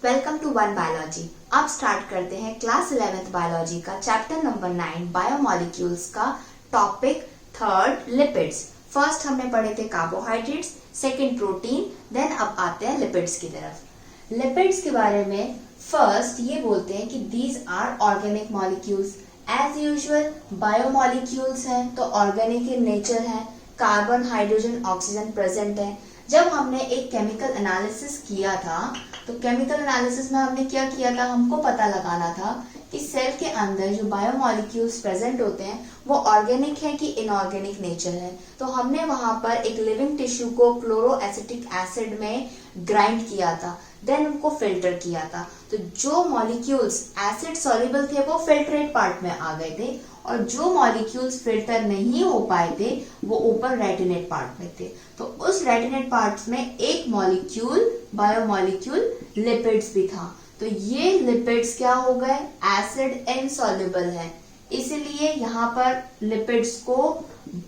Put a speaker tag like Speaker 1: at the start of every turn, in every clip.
Speaker 1: Welcome to one biology. अब start करते हैं क्लास 11th बायोलॉजी का चैप्टर नंबर 9 बायोमोलिक्यूल्स का टॉपिक थर्ड लिपिड्स। फर्स्ट हमने पढ़े थे कार्बोहाइड्रेट्स, सेकंड प्रोटीन, देन अब आते हैं लिपिड्स की तरफ। लिपिड्स के बारे में फर्स्ट ये बोलते हैं कि these are organic molecules. As usual biomolecules हैं तो ऑर्गेनिक इन नेचर है, कार्बन हाइड्रोजन ऑक्सीजन प्रेजेंट है। जब हमने एक केमिकल एनालिसिस किया था तो केमिकल एनालिसिस में हमने क्या किया था, हमको पता लगाना था कि सेल के अंदर जो बायोमोलिक्यूल्स प्रेजेंट होते हैं वो ऑर्गेनिक है कि इनऑर्गेनिक नेचर है। तो हमने वहां पर एक लिविंग टिश्यू को क्लोरोएसिटिक एसिड में ग्राइंड किया था, देन उनको फिल्टर किया था। तो जो मॉलिक्यूल्स एसिड सॉल्युबल थे वो फिल्ट्रेट पार्ट में आ गए थे और जो मॉलिक्यूल्स फिल्टर नहीं हो पाए थे वो ऊपर रेटिनेट पार्ट में थे। तो उस रेटिनेट पार्ट में एक मॉलिक्यूल बायोमोलिक्यूल लिपिड्स भी था। तो ये लिपिड्स क्या हो गए, एसिड इनसॉल्युबल है, इसलिए यहाँ पर लिपिड्स को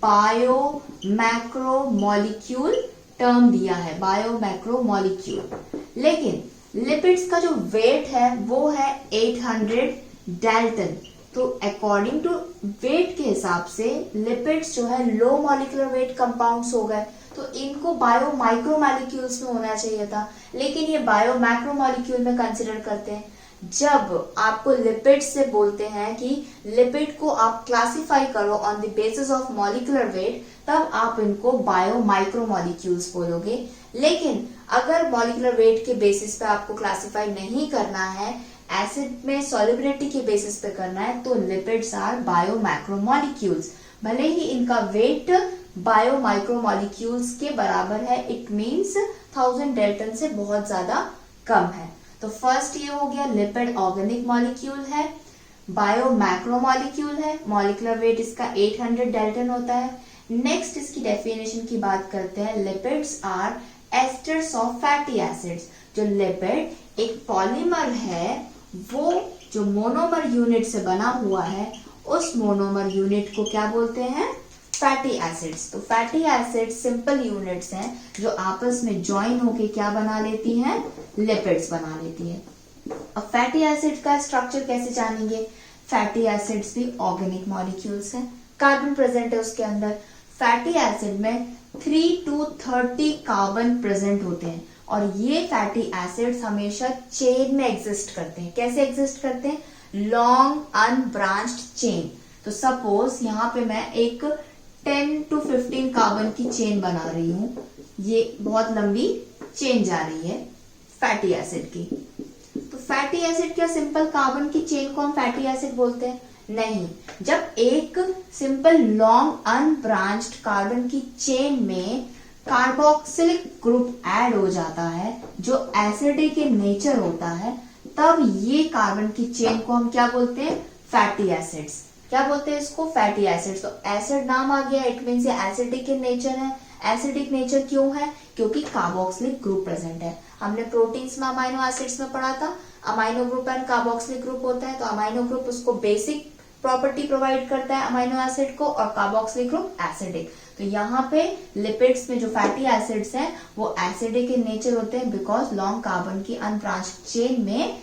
Speaker 1: बायो मैक्रो मॉलिक्यूल टर्म दिया है, बायो मैक्रो मॉलिक्यूल। लेकिन लिपिड्स का जो वेट है वो है 800 डाल्टन। तो अकॉर्डिंग टू वेट के हिसाब से लिपिड्स जो है लो मॉलिक्यूलर वेट कंपाउंड्स हो गए, तो इनको बायो माइक्रो मॉलिक्यूल्स में होना चाहिए था, लेकिन ये बायो मैक्रो मॉलिक्यूल में कंसिडर करते हैं। जब आपको लिपिड से बोलते हैं कि लिपिड को आप क्लासिफाई करो on the basis of molecular weight, तब आप इनको बायो माइक्रो मॉलिक्यूल्स बोलोगे। लेकिन अगर मॉलिक्यूलर वेट के बेसिस पे आपको क्लासिफाई नहीं करना है, एसिड में सॉल्युबिलिटी के बेसिस पे करना है, तो lipids are bio macro molecules. भले ही इनका वेट बायो माइक्रो मॉलिक्यूल्स के बराबर है, इट मींस 1000 डाल्टन से बहुत ज्यादा कम है। तो फर्स्ट ये हो गया लिपिड ऑर्गेनिक मॉलिक्यूल है, बायो मैक्रो मॉलिक्यूल है, मॉलिक्यूलर वेट इसका 800 डाल्टन होता है। नेक्स्ट इसकी डेफिनेशन की बात करते हैं, lipids are esters of fatty acids. जो लिपिड एक पॉलीमर है वो जो मोनोमर यूनिट से बना हुआ है, उस मोनोमर यूनिट को क्या बोलते हैं, फैटी एसिड्स। तो फैटी एसिड्स सिंपल यूनिट्स हैं जो आपस में ज्वाइन होके क्या बना लेती हैं, लिपिड्स बना लेती है। अब फैटी एसिड का स्ट्रक्चर कैसे जानेंगे, फैटी एसिड्स भी ऑर्गेनिक मॉलिक्यूल्स हैं, कार्बन प्रेजेंट है उसके अंदर। फैटी एसिड में 3 to 30 कार्बन प्रेजेंट होते हैं और ये फैटी एसिड्स हमेशा चेन में एग्जिस्ट करते हैं। कैसे एग्जिस्ट करते हैं, लॉन्ग अनब्रांच्ड चेन। तो सपोज यहाँ पे मैं एक 10 to 15 कार्बन की चेन बना रही हूं, ये बहुत लंबी चेन जा रही है फैटी एसिड की। तो फैटी एसिड क्या सिंपल कार्बन की चेन को हम फैटी एसिड बोलते हैं? नहीं। जब एक सिंपल लॉन्ग अनब्रांच्ड कार्बन की चेन में कार्बोक्सिलिक ग्रुप ऐड हो जाता है जो एसिडिक इन नेचर होता है, तब ये कार्बन की चेन को हम क्या बोलते हैं, फैटी एसिड्स। क्या बोलते हैं इसको, फैटी एसिड्स। तो एसिड नाम आ गया, इट मींस ये एसिडिक इन नेचर है। एसिडिक नेचर क्यों है, क्योंकि कार्बोक्सिलिक ग्रुप प्रेजेंट है। हमने प्रोटीन्स में अमाइनो एसिड्स में पढ़ा था, amino group and carboxylic group होता है। तो अमाइनो ग्रुप उसको बेसिक प्रॉपर्टी प्रोवाइड करता है अमाइनो एसिड को, और कार्बोक्सिलिक ग्रुप एसिडिक। तो यहाँ पे लिपिड्स में जो फैटी एसिड्स हैं वो एसिडिक इन नेचर होते हैं, बिकॉज लॉन्ग कार्बन की अनब्रांच्ड चेन में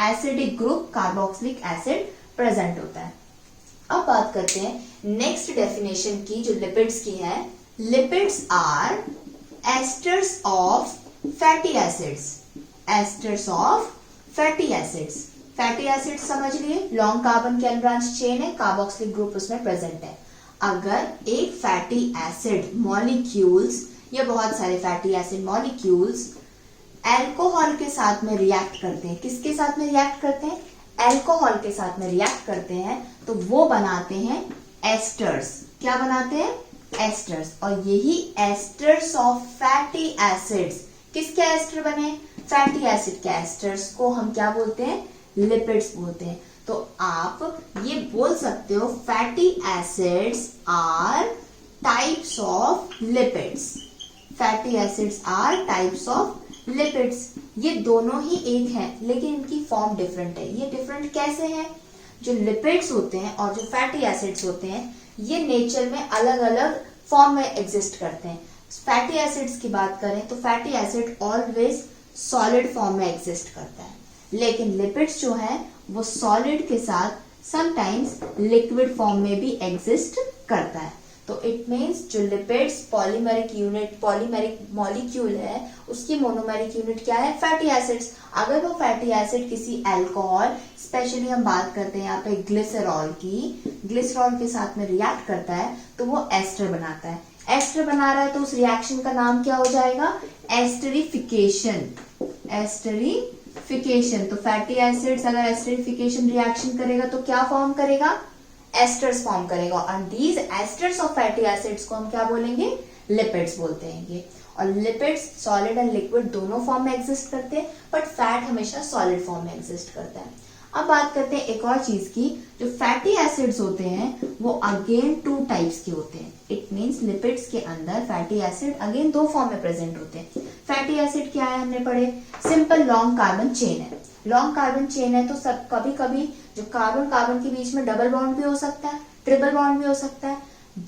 Speaker 1: acidic group carboxylic acid present होता है। अब बात करते हैं नेक्स्ट डेफिनेशन की जो लिपिड्स की है। Lipids are esters of fatty acids. Esters of fatty acids. Fatty acids समझ लिए, लॉन्ग कार्बन की अनब्रांच्ड चेन है, कार्बोक्सिलिक ग्रुप उसमें प्रेजेंट है। अगर एक फैटी एसिड मॉलिक्यूल्स या बहुत सारे फैटी एसिड मॉलिक्यूल्स अल्कोहल के साथ में रिएक्ट करते हैं, किसके साथ में रिएक्ट करते हैं, अल्कोहल के साथ में रिएक्ट करते हैं, तो वो बनाते हैं एस्टर्स। क्या बनाते हैं, एस्टर्स। और यही एस्टर्स ऑफ फैटी एसिड्स, किसके एस्टर बने, फैटी एसिड के एस्टर्स को हम क्या बोलते हैं, लिपिड्स बोलते हैं। तो आप ये बोल सकते हो fatty acids are types of lipids. Fatty acids are types of lipids. ये दोनों ही एक हैं लेकिन इनकी फॉर्म डिफरेंट है। ये डिफरेंट कैसे है, जो लिपिड्स होते हैं और जो फैटी एसिड्स होते हैं ये नेचर में अलग अलग फॉर्म में एग्जिस्ट करते हैं। फैटी एसिड्स की बात करें तो fatty acid always solid form में एग्जिस्ट करता है, लेकिन लिपिड्स जो है वो सॉलिड के साथ समटाइम्स लिक्विड फॉर्म में भी एग्जिस्ट करता है। तो इट मीन्स जो लिपिड्स पॉलीमेरिक मॉलिक्यूल है उसकी मोनोमेरिक यूनिट क्या है, फैटी एसिड्स। अगर वो फैटी एसिड किसी अल्कोहल, स्पेशली हम बात करते हैं यहाँ पे ग्लिसरॉल के साथ में रिएक्ट करता है तो वो एस्टर बनाता है। एस्टर बना रहा है तो उस रिएक्शन का नाम क्या हो जाएगा, एस्टरिफिकेशन। तो फैटी एसिड्स अगर एस्टरिफिकेशन रिएक्शन करेगा तो क्या फॉर्म करेगा, एस्टर्स फॉर्म करेगा। और these asters of fatty acids को हम क्या बोलेंगे, लिपिड्स बोलते हैं। और लिपिड्स सॉलिड एंड लिक्विड दोनों फॉर्म में एग्जिस्ट करते हैं, बट फैट हमेशा सॉलिड फॉर्म में एग्जिस्ट करता है। अब बात करते हैं एक और चीज की, जो फैटी एसिड्स होते हैं वो अगेन 2 टाइप्स के होते हैं। इट मींस लिपिड्स के अंदर फैटी एसिड अगेन 2 फॉर्म में प्रेजेंट होते हैं। फैटी एसिड क्या है हमने पढ़े, सिंपल लॉन्ग कार्बन चेन है। लॉन्ग कार्बन चेन है तो सब कभी कभी जो कार्बन के बीच में डबल बॉन्ड भी हो सकता है, ट्रिपल बॉन्ड भी हो सकता है।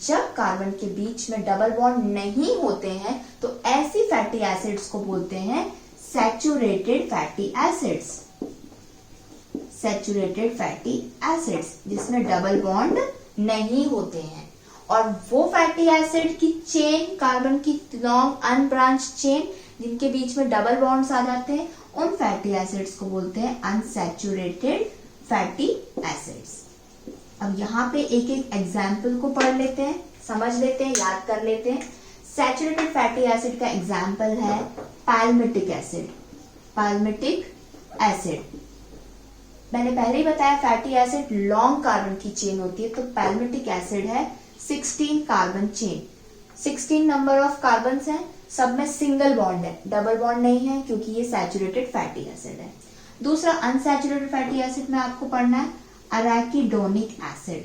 Speaker 1: जब कार्बन के बीच में डबल बॉन्ड नहीं होते हैं तो ऐसी फैटी एसिड्स को बोलते हैं सैचुरेटेड फैटी एसिड्स। जिसमें डबल बॉन्ड नहीं होते हैं। और वो फैटी एसिड की चेन, कार्बन की लॉन्ग अनब्रांच चेन जिनके बीच में डबल बॉन्ड्स आ जाते हैं, उन फैटी एसिड्स को बोलते हैं अनसैचुरेटेड फैटी एसिड्स। अब यहाँ पे एक एक एग्जाम्पल को पढ़ लेते हैं, समझ लेते हैं, याद कर लेते हैं। सैचुरेटेड फैटी एसिड का एग्जाम्पल है पैल्मिटिक एसिड। मैंने पहले ही बताया फैटी एसिड लॉन्ग कार्बन की चेन होती है, तो पैल्मिटिक एसिड है 16 carbon chain. 16 number of carbons हैं, सब में सिंगल बॉन्ड है, डबल बॉन्ड नहीं है क्योंकि ये सैचुरेटेड फैटी एसिड है। दूसरा अनसैचुरेटेड फैटी एसिड में आपको पढ़ना है अराकिडोनिक एसिड।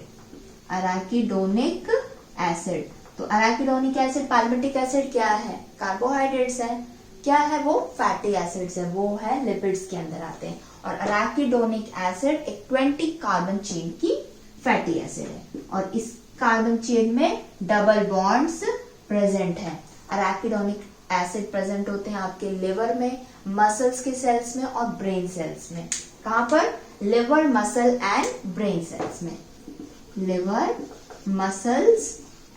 Speaker 1: तो अराकिडोनिक एसिड, पैल्मिटिक एसिड क्या है, कार्बोहाइड्रेट्स है। क्या है वो, फैटी एसिड्स है, वो है लिपिड्स के अंदर आते हैं। और अराकिडोनिक एसिड एक 20 कार्बन चेन की फैटी एसिड है और इस कार्बन चेन में डबल बॉन्ड्स प्रेजेंट है। अराकिडोनिक एसिड प्रेजेंट होते हैं आपके लिवर में, मसल्स के सेल्स में और ब्रेन सेल्स में। कहां पर, liver, muscle and brain cells में। Liver, muscles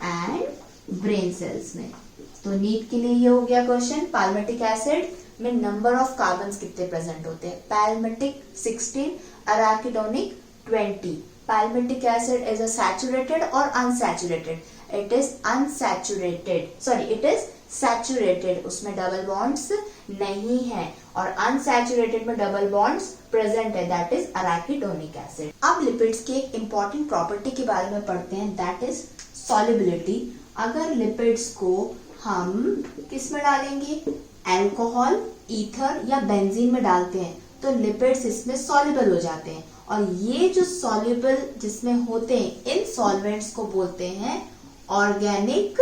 Speaker 1: and brain cells में। तो नीट के लिए ये हो गया क्वेश्चन, पैल्मिटिक एसिड में नंबर ऑफ कार्बन्स कितने प्रेजेंट होते हैं। Palmitic 16, arachidonic 20। Palmitic acid is a saturated और अनसैचुरेटेड। इट इज सैचुरेटेड, उसमें डबल बॉन्ड्स नहीं है। और अनसैचुरेटेड में डबल बॉन्ड्स प्रेजेंट है, दैट इज अराकिडोनिक एसिड। अब लिपिड्स की एक इंपॉर्टेंट प्रॉपर्टी के बारे में पढ़ते हैं, दैट इज सॉल्युबिलिटी। अगर लिपिड्स को हम किस में डालेंगे, अल्कोहल, ईथर या बेंजीन में डालते हैं तो लिपिड्स इसमें सॉल्युबल हो जाते हैं। और ये जो सॉल्युबल जिसमें होते हैं, इन सॉल्वेंट्स को बोलते हैं ऑर्गेनिक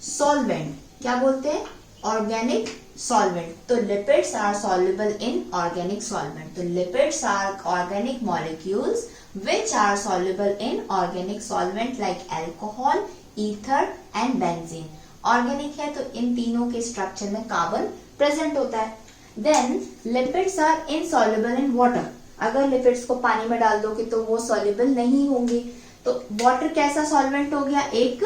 Speaker 1: सॉल्वेंट। क्या बोलते हैं, ऑर्गेनिक सॉल्वेंट। तो lipids are soluble in organic solvent. तो lipids are organic molecules which are soluble in organic solvent like alcohol, ether and benzene. Organic है तो इन तीनों के स्ट्रक्चर में कार्बन प्रेजेंट होता है। Then lipids are insoluble in water. अगर lipids को पानी में डाल दोगे तो वो सॉल्युबल नहीं होंगे। तो वाटर कैसा सॉल्वेंट हो गया, एक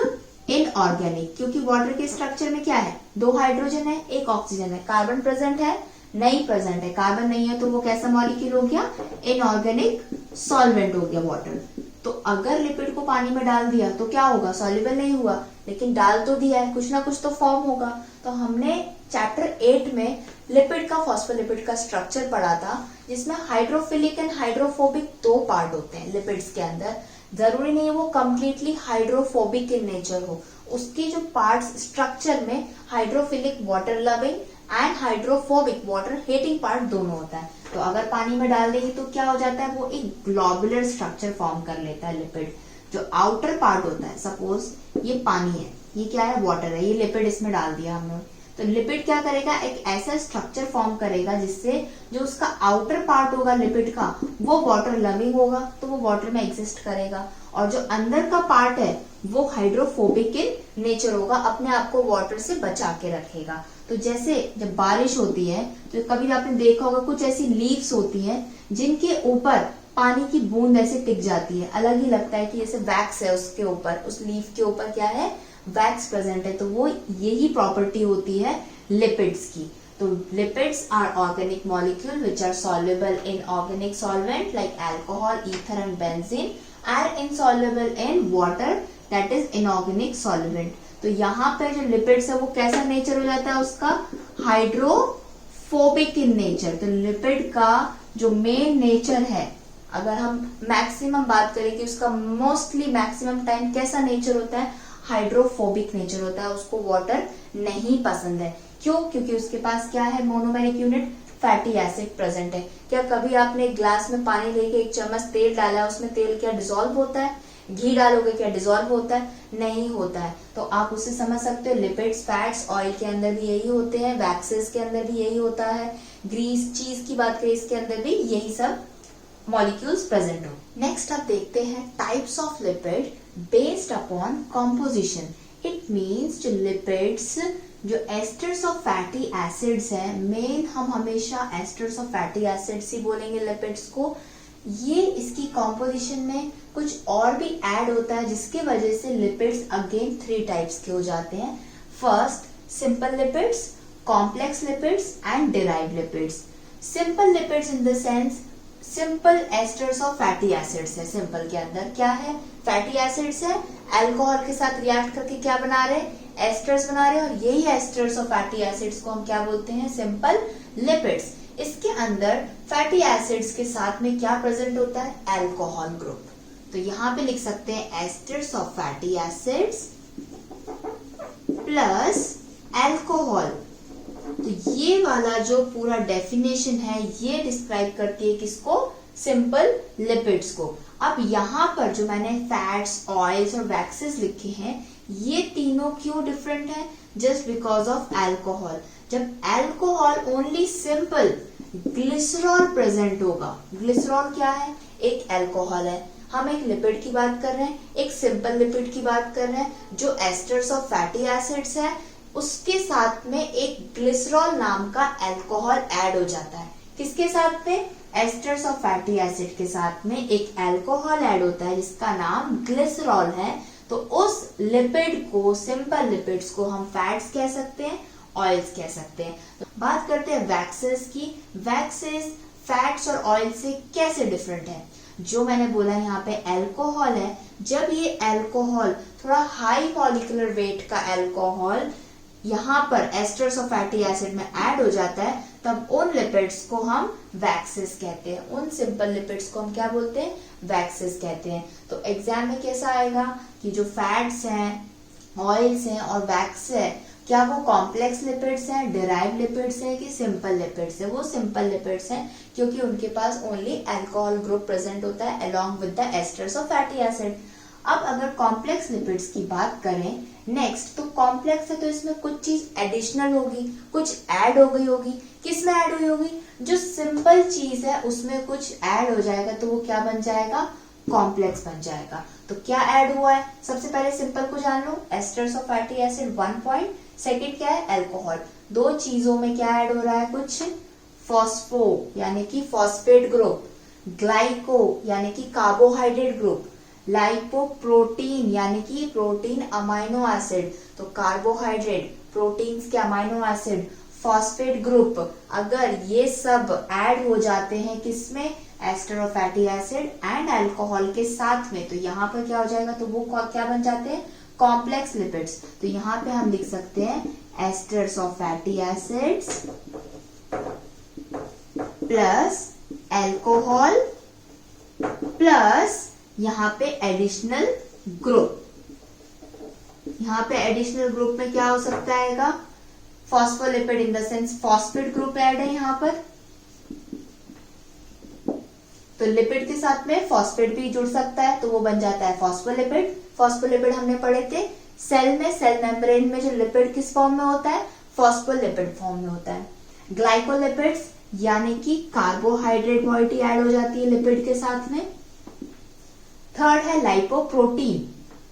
Speaker 1: इनऑर्गेनिक, क्योंकि वाटर के स्ट्रक्चर में क्या है, 2 हाइड्रोजन है, 1 ऑक्सीजन है। कार्बन प्रेजेंट है, नहीं प्रेजेंट है, कार्बन नहीं है तो वो कैसा मॉलिक्यूल हो गया, इनऑर्गेनिक सॉल्वेंट हो गया वाटर। तो अगर लिपिड को पानी में डाल दिया तो क्या होगा, सॉल्युबल नहीं हुआ, लेकिन डाल तो दिया है, कुछ ना कुछ तो फॉर्म होगा। तो हमने चैप्टर 8 में लिपिड का, फॉस्फोलिपिड का स्ट्रक्चर पढ़ा था, जिसमें हाइड्रोफिलिक एंड हाइड्रोफोबिक 2 पार्ट होते हैं लिपिड्स के अंदर। जरूरी नहीं है वो कंप्लीटली हाइड्रोफोबिक इन नेचर हो, उसके जो पार्ट्स स्ट्रक्चर में hydrophilic water loving and hydrophobic water hating part दोनों होता है। तो अगर पानी में डाल देंगे तो क्या हो जाता है, वो एक ग्लोबुलर स्ट्रक्चर फॉर्म कर लेता है लिपिड। जो आउटर पार्ट होता है, सपोज ये पानी है, ये क्या है, वाटर है, ये लिपिड इसमें डाल दिया हमने, तो लिपिड क्या करेगा, एक ऐसा स्ट्रक्चर फॉर्म करेगा जिससे जो उसका आउटर पार्ट होगा लिपिड का वो वाटर लविंग होगा, तो वो वाटर में एग्जिस्ट करेगा। और जो अंदर का पार्ट है वो हाइड्रोफोबिक इन नेचर होगा, अपने आप को वाटर से बचा के रखेगा। तो जैसे जब बारिश होती है तो कभी आपने देखा होगा कुछ ऐसी लीव्स होती हैं जिनके ऊपर पानी की बूंद ऐसे टिक जाती है, अलग ही लगता है कि जैसे वैक्स है उसके ऊपर, उस लीफ के ऊपर क्या है, वैक्स प्रेजेंट है। तो वो यही प्रॉपर्टी होती है लिपिड्स की। तो lipids are organic molecule which are soluble in organic solvent like alcohol, ether and benzene, are insoluble in water that is inorganic solvent। तो यहाँ पे जो लिपिड्स है वो कैसा नेचर हो जाता है उसका, हाइड्रोफोबिक इन नेचर। तो लिपिड का जो मेन नेचर है, अगर हम मैक्सिमम बात करें कि उसका मोस्टली मैक्सिमम टाइम कैसा नेचर होता है, हाइड्रोफोबिक नेचर होता है, उसको वाटर नहीं पसंद है। क्यों? क्योंकि उसके पास क्या है, monomeric unit fatty acid present है। क्या कभी आपने एक ग्लास में पानी लेके एक चम्मच तेल डाला, उसमें तेल क्या डिसॉल्व होता है? घी डालोगे क्या डिसॉल्व होता है? नहीं होता है। तो आप उसे समझ सकते हो, लिपिड्स, फैट्स, ऑयल के अंदर भी यही होते हैं, वैक्सेस के अंदर भी यही होता है, ग्रीस, चीज की बात करें इसके अंदर भी यही सब मॉलिक्यूल्स प्रेजेंट हो। नेक्स्ट आप देखते हैं types of lipid based upon composition. It means जो लिपिड्स, जो एस्टर्स ऑफ फैटी एसिड्स हैं, मेन हम हमेशा एस्टर्स ऑफ फैटी एसिड्स ही बोलेंगे लिपिड्स को। ये इसकी कॉम्पोजिशन में कुछ और भी ऐड होता है जिसकी वजह से लिपिड्स अगेन 3 टाइप्स के हो जाते हैं। First simple lipids, complex lipids and derived lipids. Simple lipids in the sense simple asters of fatty acids है। सिंपल के अंदर क्या है, फैटी एसिड्स है, अल्कोहल के साथ रिएक्ट करके क्या बना रहे, एस्टर्स बना रहे हैं, और यही एस्टर्स ऑफ फैटी एसिड्स को हम क्या बोलते हैं, सिंपल लिपिड्स। इसके अंदर फैटी एसिड्स के साथ में क्या प्रेजेंट होता है, अल्कोहल ग्रुप। तो यहाँ पे लिख सकते हैं asters of fatty acids plus alcohol. तो ये वाला जो पूरा डेफिनेशन है ये डिस्क्राइब करती है किसको, सिंपल लिपिड्स को। अब यहाँ पर जो मैंने फैट्स, ऑयल्स और वैक्सेस लिखे हैं, ये तीनों क्यों डिफरेंट है, जस्ट बिकॉज ऑफ अल्कोहल। जब alcohol only simple glycerol present होगा, ग्लिसरॉल क्या है, एक अल्कोहल है, हम एक लिपिड की बात कर रहे हैं, एक सिंपल लिपिड की बात कर रहे हैं, जो एस्टर्स ऑफ फैटी एसिड्स है उसके साथ में एक ग्लिसरॉल नाम का अल्कोहल ऐड हो जाता है। किसके साथ में, एस्टर्स ऑफ फैटी एसिड के साथ में एक अल्कोहल ऐड होता है जिसका नाम ग्लिसरॉल है। तो उस लिपिड को, सिंपल लिपिड्स को हम फैट्स कह सकते हैं, ऑयल्स कह सकते हैं। तो बात करते हैं वैक्सेस की। वैक्सेस फैट्स और ऑयल से कैसे डिफरेंट है। जो मैंने बोला यहाँ पे अल्कोहल है, जब ये अल्कोहल थोड़ा हाई मॉलिक्यूलर वेट का अल्कोहल यहाँ पर एस्टर्स ऑफ फैटी एसिड में ऐड हो जाता है, तब उन लिपिड्स को हम वैक्सेस कहते हैं, उन सिंपल लिपिड्स को हम क्या बोलते हैं, वैक्सेस कहते हैं। तो एग्जाम में कैसा आएगा कि जो फैट्स हैं, ऑयल्स हैं और वैक्स है, क्या वो कॉम्प्लेक्स लिपिड्स हैं, डिराइव्ड लिपिड्स हैं कि सिंपल लिपिड्स हैं। वो सिंपल लिपिड्स हैं क्योंकि उनके पास ओनली अल्कोहल ग्रुप प्रेजेंट होता है along with the asters of fatty acid. अब अगर कॉम्प्लेक्स लिपिड्स की बात करें नेक्स्ट, तो कॉम्प्लेक्स है तो इसमें कुछ चीज एडिशनल होगी, कुछ ऐड हो गई होगी। किस में ऐड हुई होगी, जो सिंपल चीज है उसमें कुछ ऐड हो जाएगा तो वो क्या बन जाएगा, कॉम्प्लेक्स बन जाएगा। तो क्या ऐड हुआ है, सबसे पहले सिंपल को जान लो, esters of fatty acid 1 point, second क्या है अल्कोहल। दो चीजों में क्या ऐड हो रहा है, कुछ फॉस्फो यानी कि फॉस्फेट ग्रुप, ग्लाइको यानी कि कार्बोहाइड्रेट ग्रुप, लाइपोप्रोटीन यानी कि प्रोटीन अमाइनो एसिड। तो कार्बोहाइड्रेट, प्रोटीन्स के अमाइनो एसिड, फॉस्फेट ग्रुप, अगर ये सब ऐड हो जाते हैं किसमें, ester of fatty acid and alcohol के साथ में, तो यहाँ पर क्या हो जाएगा, तो वो क्या बन जाते हैं, कॉम्प्लेक्स लिपिड्स। तो यहाँ पे हम लिख सकते हैं asters of fatty acids plus alcohol plus यहाँ पे एडिशनल ग्रुप। यहाँ पे एडिशनल ग्रुप में क्या हो सकता है, phospholipid in the sense phosphate group add है यहाँ पर। तो लिपिड के साथ में फॉस्फेट भी जुड़ सकता है तो वो बन जाता है फॉस्फोलिपिड। फॉस्फोलिपिड हमने पढ़े थे सेल में, सेल मेम्ब्रेन में जो लिपिड किस फॉर्म में होता है, फॉस्फोलिपिड फॉर्म में होता है। ग्लाइकोलिपिड्स यानी कि कार्बोहाइड्रेट मॉइटी ऐड हो जाती है लिपिड के साथ में। थर्ड है लाइपोप्रोटीन,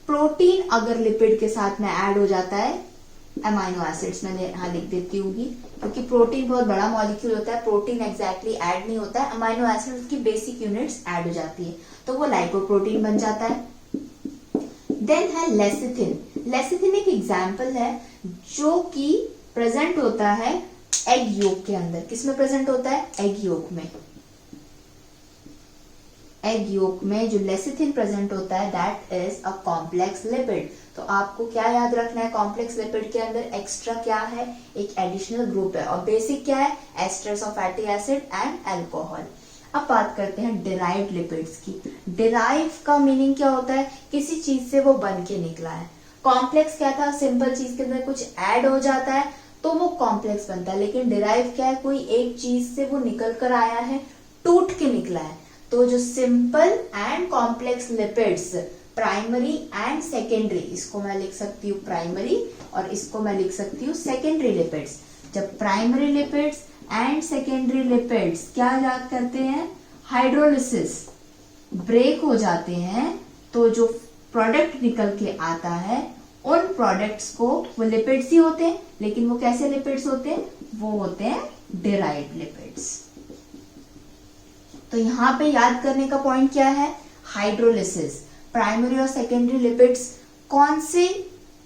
Speaker 1: प्रोटीन अगर लिपिड के साथ में ऐड हो जाता है अमाइनो एसिड्स में यहाँ लिख देती हूँ, क्योंकि प्रोटीन बहुत बड़ा मॉलिक्यूल होता है, प्रोटीन एग्जैक्टली ऐड नहीं होता है, अमाइनो एसिड उसकी बेसिक यूनिट्स ऐड हो जाती है, तो वो लाइपोप्रोटीन बन जाता है। देन है लेसिथिन। लेसिथिन एक एग्जाम्पल है जो कि प्रेजेंट होता है एग योक के अंदर। किसमें प्रेजेंट होता है? एग योक में। एग योक में जो लेसिथिन प्रेजेंट होता है that is a complex lipid. तो आपको क्या याद रखना है? कॉम्प्लेक्स लिपिड के अंदर एक्स्ट्रा क्या है? एक एडिशनल ग्रुप है, और बेसिक क्या है? Asters of fatty acid and alcohol. अब बात करते हैं डिराइव्ड लिपिड्स की। डिराइव का मीनिंग क्या होता है? किसी चीज से वो बन के निकला है। कॉम्प्लेक्स क्या था? सिंपल चीज के अंदर कुछ ऐड हो जाता है तो वो कॉम्प्लेक्स बनता है। लेकिन डिराइव क्या है? कोई एक चीज से वो निकल कर आया है, टूट के निकला है। तो जो simple and complex lipids, primary and secondary, इसको मैं लिख सकती हूँ प्राइमरी और इसको मैं लिख सकती हूँ सेकेंडरी लिपिड्स। जब primary lipids and secondary lipids क्या याद करते हैं? हाइड्रोलिसिस, ब्रेक हो जाते हैं तो जो प्रोडक्ट निकल के आता है उन प्रोडक्ट्स को, वो लिपिड्स ही होते हैं, लेकिन वो कैसे लिपिड्स होते हैं? वो होते हैं डिराइव्ड लिपिड्स। तो यहाँ पे याद करने का पॉइंट क्या है? हाइड्रोलिसिस। प्राइमरी और सेकेंडरी लिपिड्स कौन से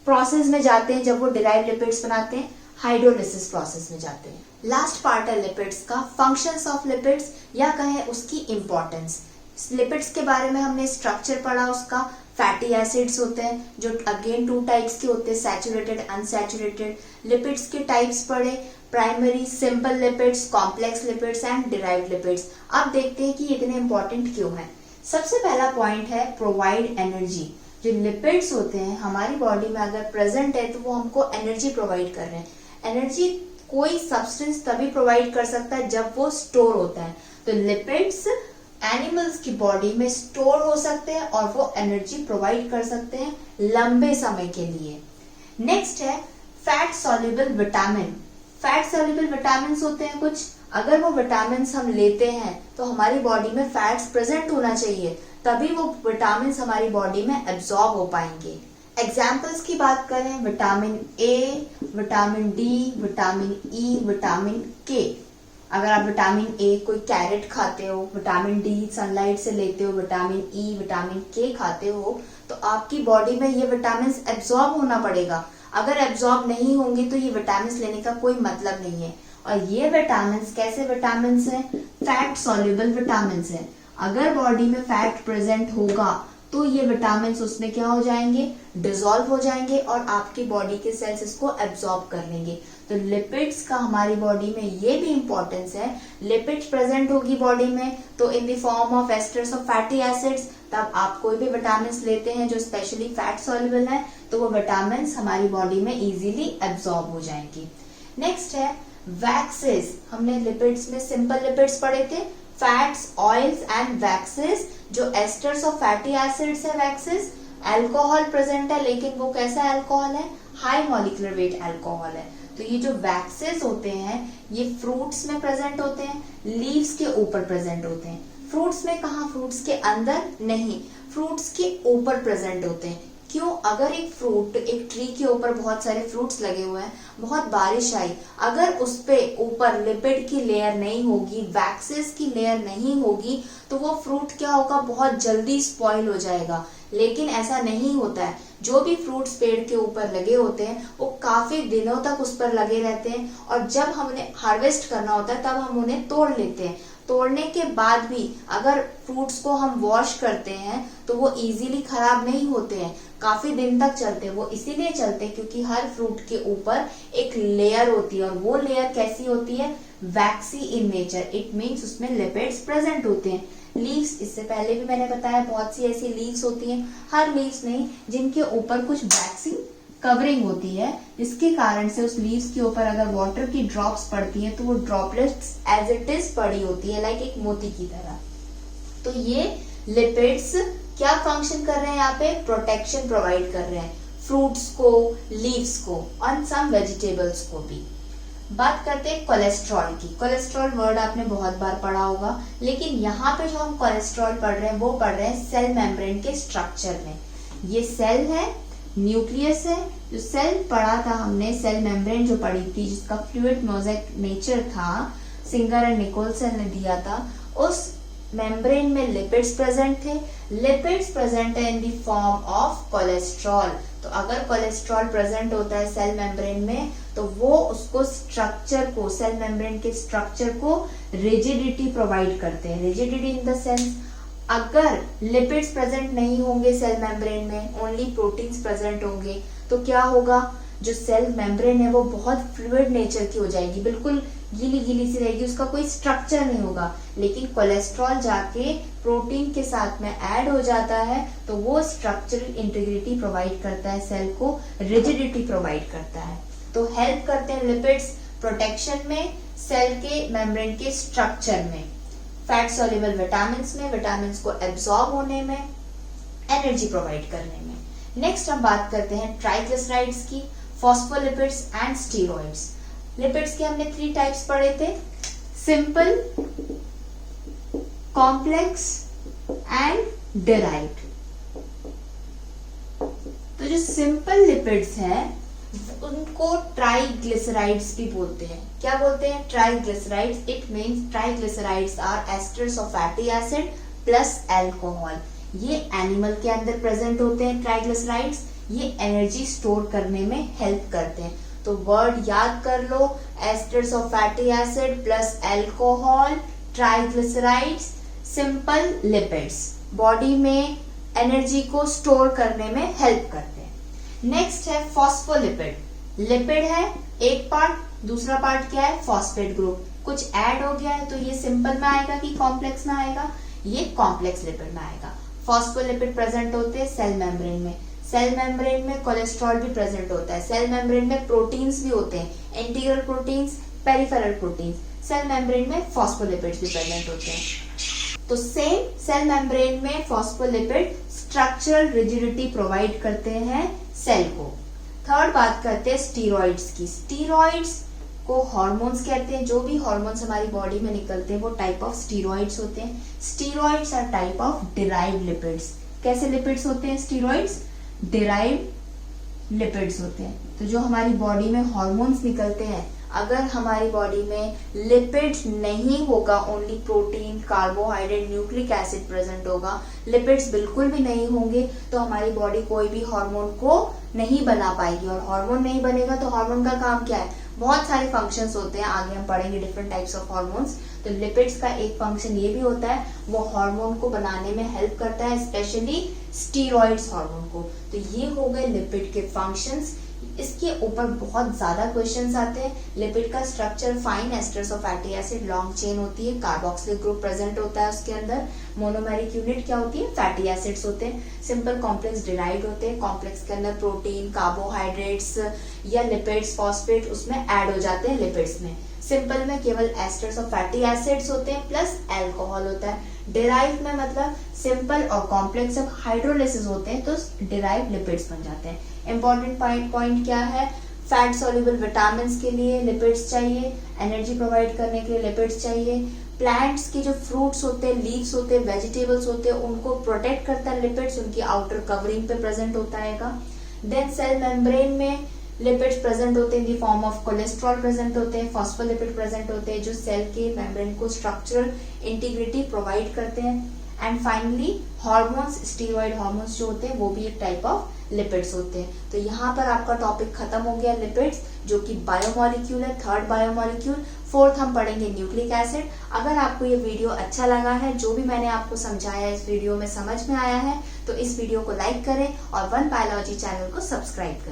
Speaker 1: प्रोसेस में जाते हैं जब वो डिराइव्ड लिपिड्स बनाते हैं? हाइड्रोलिसिस प्रोसेस में जाते हैं। लास्ट पार्ट है लिपिड्स का, फंक्शंस ऑफ लिपिड्स या कहें उसकी इंपॉर्टेंस। लिपिड्स के बारे में हमने स्ट्रक्चर पढ़ा उसका। फैटी एसिड्स होते हैं जो अगेन 2 टाइप्स के होते हैं, सैचुरेटेड, अनसैचुरेटेड। लिपिड्स के टाइप्स पढ़े, primary, simple lipids, complex lipids and derived lipids. अब देखते हैं कि इतने इंपॉर्टेंट क्यों है। सबसे पहला पॉइंट है प्रोवाइड एनर्जी। जो लिपिड्स होते हैं हमारी बॉडी में अगर प्रेजेंट है तो वो हमको एनर्जी प्रोवाइड कर रहे हैं। एनर्जी कोई सब्सटेंस तभी प्रोवाइड कर सकता है जब वो स्टोर होता है। तो लिपिड्स एनिमल्स की बॉडी में स्टोर हो सकते हैं और वो एनर्जी प्रोवाइड कर सकते हैं लंबे समय के लिए। नेक्स्ट है fat soluble vitamin. Fat soluble vitamin होते हैं कुछ, अगर वो विटामिन हम लेते हैं तो हमारी बॉडी में फैट्स प्रेजेंट होना चाहिए, तभी वो विटामिन हमारी बॉडी में एब्जॉर्ब हो पाएंगे। एग्जाम्पल्स की बात करें, vitamin A, vitamin D, vitamin E, vitamin के। अगर आप विटामिन ए कोई कैरेट खाते हो, विटामिन डी सनलाइट से लेते हो, विटामिन ई, विटामिन के खाते हो, तो आपकी बॉडी में ये विटामिन एब्जॉर्ब होना पड़ेगा। अगर एब्जॉर्ब नहीं होंगे तो ये विटामिन लेने का कोई मतलब नहीं है। और ये विटामिन कैसे विटामिन हैं? फैट सॉल्युबल विटामिन हैं। अगर बॉडी में फैट प्रेजेंट होगा तो ये विटामिन उसमें क्या हो जाएंगे? डिसॉल्व हो जाएंगे और आपकी बॉडी के सेल्स इसको एब्जॉर्ब कर लेंगे। तो लिपिड्स का हमारी बॉडी में ये भी इंपॉर्टेंस है। लिपिड्स प्रेजेंट होगी बॉडी में तो in the form of esters of fatty acids, तब आप कोई भी विटामिन लेते हैं जो स्पेशली फैट सॉल्युबल है तो वो विटामिन हमारी बॉडी में इजीली एब्जॉर्ब हो जाएंगी। नेक्स्ट है वैक्सेस। हमने लिपिड्स में सिंपल लिपिड्स पढ़े थे, फैट्स, ऑयल्स एंड वैक्सेस। जो एस्टर्स ऑफ फैटी एसिड्स है वैक्सेस, अल्कोहल प्रेजेंट है, लेकिन वो कैसा अल्कोहल है? हाई मॉलिक्यूलर वेट अल्कोहल है। तो ये जो वैक्सेस होते हैं ये फ्रूट्स में प्रेजेंट होते हैं, लीव्स के ऊपर प्रेजेंट होते हैं। फ्रूट्स में कहा? फ्रूट्स के अंदर नहीं, फ्रूट्स के ऊपर प्रेजेंट होते हैं। क्यों? अगर एक फ्रूट, एक ट्री के ऊपर बहुत सारे फ्रूट्स लगे हुए हैं, बहुत बारिश आई, अगर उस पे ऊपर लिपिड की लेयर नहीं होगी, वैक्सेस की लेयर नहीं होगी, तो वो फ्रूट क्या होगा? बहुत जल्दी स्पॉइल हो जाएगा। लेकिन ऐसा नहीं होता है। जो भी फ्रूट्स पेड़ के ऊपर लगे होते हैं वो काफी दिनों तक उस पर लगे रहते हैं, और जब हमें हार्वेस्ट करना होता है तब हम उन्हें तोड़ लेते हैं। तोड़ने के बाद भी अगर फ्रूट्स को हम वॉश करते हैं तो वो इजीली खराब नहीं होते हैं, काफी दिन तक चलते हैं। वो इसीलिए चलते हैं क्योंकि हर फ्रूट के ऊपर एक लेयर होती है, और वो लेयर कैसी होती है? वैक्सी इन नेचर। इट मीन्स उसमें लिपिड्स प्रेजेंट होते हैं। लीव्स, इससे पहले भी मैंने बताया बहुत सी ऐसी लीव्स होती हैं, हर लीव्स नहीं, जिनके ऊपर कुछ वैक्सी कवरिंग होती है, जिसके कारण से उस लीव्स के ऊपर अगर वाटर की ड्रॉप्स पड़ती हैं तो वो ड्रॉपलेट्स एज इट इज पड़ी होती है, लाइक एक मोती की तरह। तो ये लिपिड्स क्या फंक्शन कर रहे हैं? यहाँ पे प्रोटेक्शन प्रोवाइड कर रहे हैं फ्रूट्स को, लीव्स को और सम वेजिटेबल्स को भी। बात करते हैं कोलेस्ट्रॉल की। कोलेस्ट्रॉल वर्ड आपने बहुत बार पढ़ा होगा, लेकिन यहाँ पे जो हम कोलेस्ट्रॉल पढ़ रहे हैं वो पढ़ रहे हैं सेल मेम्ब्रेन के स्ट्रक्चर में। ये सेल है, न्यूक्लियस है। जो सेल पढ़ा था हमने, सेल मेम्ब्रेन जो पढ़ी थी, जिसका फ्लूइड मोज़ेक नेचर था, सिंगर एंड निकोलसन ने दिया था, उस मेम्ब्रेन में लिपिड्स प्रेजेंट थे। लिपिड्स प्रेजेंट है in the form of cholesterol. तो अगर कोलेस्ट्रॉल प्रेजेंट होता है सेल मेम्ब्रेन में, तो वो उसको स्ट्रक्चर को, सेल मेम्ब्रेन के स्ट्रक्चर को रिजिडिटी प्रोवाइड करते हैं। रिजिडिटी इन द सेंस, अगर लिपिड्स प्रेजेंट नहीं होंगे सेल मेम्ब्रेन में, ओनली प्रोटीन्स प्रेजेंट होंगे, तो क्या होगा, जो सेल मेम्ब्रेन है वो बहुत फ्लूइड नेचर की हो जाएगी, बिल्कुल गीली गीली सी रहेगी, उसका कोई स्ट्रक्चर नहीं होगा। लेकिन कोलेस्ट्रॉल जाके प्रोटीन के साथ में ऐड हो जाता है, तो वो स्ट्रक्चरल इंटीग्रिटी प्रोवाइड करता है, सेल को रिजिडिटी प्रोवाइड करता है। तो हेल्प करते हैं लिपिड्स प्रोटेक्शन में, सेल के मेम्ब्रेन के स्ट्रक्चर में, फैट सॉल्युबल विटामिन्स में, विटामिन्स को एब्सॉर्ब होने में, एनर्जी प्रोवाइड करने में। नेक्स्ट हम बात करते हैं ट्राइग्लिसराइड्स की, फॉस्फोलिपिड्स एंड स्टीरॉइड्स। लिपिड्स के हमने 3 टाइप्स पढ़े थे, सिंपल, कॉम्प्लेक्स एंड डिराइव्ड। तो जो सिंपल लिपिड्स है उनको ट्राइग्लिसराइड्स भी बोलते हैं। क्या बोलते हैं? Triglycerides. It means triglycerides are esters of fatty acid plus alcohol. ये एनिमल के अंदर प्रेजेंट होते हैं ट्राइग्लिसराइड्स। ये एनर्जी स्टोर करने में हेल्प करते हैं। तो वर्ड याद कर लो, esters of fatty acid plus alcohol, triglycerides, simple lipids, body में एनर्जी को स्टोर करने में हेल्प करते हैं। नेक्स्ट है फॉस्फोलिपिड। लिपिड है एक पार्ट, दूसरा पार्ट क्या है? Phosphate group. कुछ ऐड हो गया है तो ये सिंपल में आएगा कि कॉम्प्लेक्स में आएगा? ये कॉम्प्लेक्स लिपिड में आएगा। फॉस्फोलिपिड प्रेजेंट होते हैं सेल मेम्ब्रेन में। सेल मेम्ब्रेन में कोलेस्ट्रॉल भी प्रेजेंट होता है। सेल मेम्ब्रेन में प्रोटीन्स भी होते हैं, integral proteins, peripheral proteins. Cell membrane में फॉस्फोलिपिड्स भी प्रेजेंट होते हैं। तो सेम सेल मेम्ब्रेन में फॉस्फोलिपिड स्ट्रक्चरल रिजिडिटी प्रोवाइड करते हैं सेल को। थर्ड बात करते हैं स्टीरॉइड्स की। स्टीरॉइड्स को हार्मोन्स कहते हैं। जो भी हार्मोन्स हमारी बॉडी में निकलते हैं वो टाइप ऑफ स्टीरॉइड्स होते हैं। Steroids are type of derived lipids. कैसे लिपिड्स होते हैं स्टीरॉइड्स? डिराइव्ड लिपिड्स होते हैं। तो जो हमारी बॉडी में हार्मोन्स निकलते हैं, अगर हमारी बॉडी में लिपिड्स नहीं होगा, only protein, carbohydrate, nucleic acid present होगा, लिपिड्स बिल्कुल भी नहीं होंगे, तो हमारी बॉडी कोई भी हार्मोन को नहीं बना पाएगी। और हार्मोन नहीं बनेगा तो हार्मोन का काम क्या है? बहुत सारे फंक्शंस होते हैं, आगे हम पढ़ेंगे डिफरेंट टाइप्स ऑफ हार्मोन्स। तो लिपिड्स का एक फंक्शन ये भी होता है, वो हार्मोन को बनाने में हेल्प करता है, स्पेशली स्टीरॉइड्स हार्मोन को। तो ये हो गए लिपिड के फंक्शंस। इसके ऊपर बहुत ज्यादा क्वेश्चंस आते हैं। लिपिड का structure fine asters of fatty acid, long chain होती है, कार्बोक्सिलिक ग्रुप प्रेजेंट होता है उसके अंदर। मोनोमेरिक यूनिट क्या होती है? फैटी एसिड्स होते हैं। सिंपल कॉम्प्लेक्स डिराइव्ड होते हैं। कॉम्प्लेक्स के अंदर प्रोटीन, कार्बोहाइड्रेट्स या लिपिड्स, फॉस्फेट उसमें ऐड हो जाते हैं लिपिड्स में। सिंपल में केवल एस्टर्स ऑफ फैटी एसिड्स होते हैं प्लस अल्कोहल होता है। डिराइव में मतलब सिंपल और कॉम्प्लेक्स जब हाइड्रोलिसिस होते हैं तो डिराइव लिपिड्स बन जाते हैं। इंपॉर्टेंट पॉइंट क्या है? फैट सॉल्युबल विटामिन्स के लिए लिपिड्स चाहिए, एनर्जी प्रोवाइड करने के लिए लिपिड्स चाहिए। प्लांट्स के जो फ्रूट्स होते हैं, लीव्स होते हैं, वेजिटेबल्स होते हैं, उनको प्रोटेक्ट करता है लिपिड्स, उनकी आउटर कवरिंग पे प्रेजेंट होता है। देन सेल मेम्ब्रेन में लिपिड्स प्रेजेंट होते हैं in the form of cholesterol present होते हैं, फॉस्फोलिपिड प्रेजेंट होते हैं जो सेल के मेम्ब्रेन को स्ट्रक्चरल इंटीग्रिटी प्रोवाइड करते हैं। And finally hormones, steroid hormones जो होते हैं वो भी एक टाइप ऑफ लिपिड्स होते हैं। तो यहाँ पर आपका टॉपिक खत्म हो गया लिपिड्स, जो कि बायोमोलिक्यूल है, थर्ड बायोमोलिक्यूल। फोर्थ हम पढ़ेंगे न्यूक्लिक एसिड। अगर आपको ये वीडियो अच्छा लगा है, जो भी मैंने आपको समझाया इस वीडियो में समझ में आया है, तो इस वीडियो को लाइक करें और वन बायोलॉजी चैनल को सब्सक्राइब करें।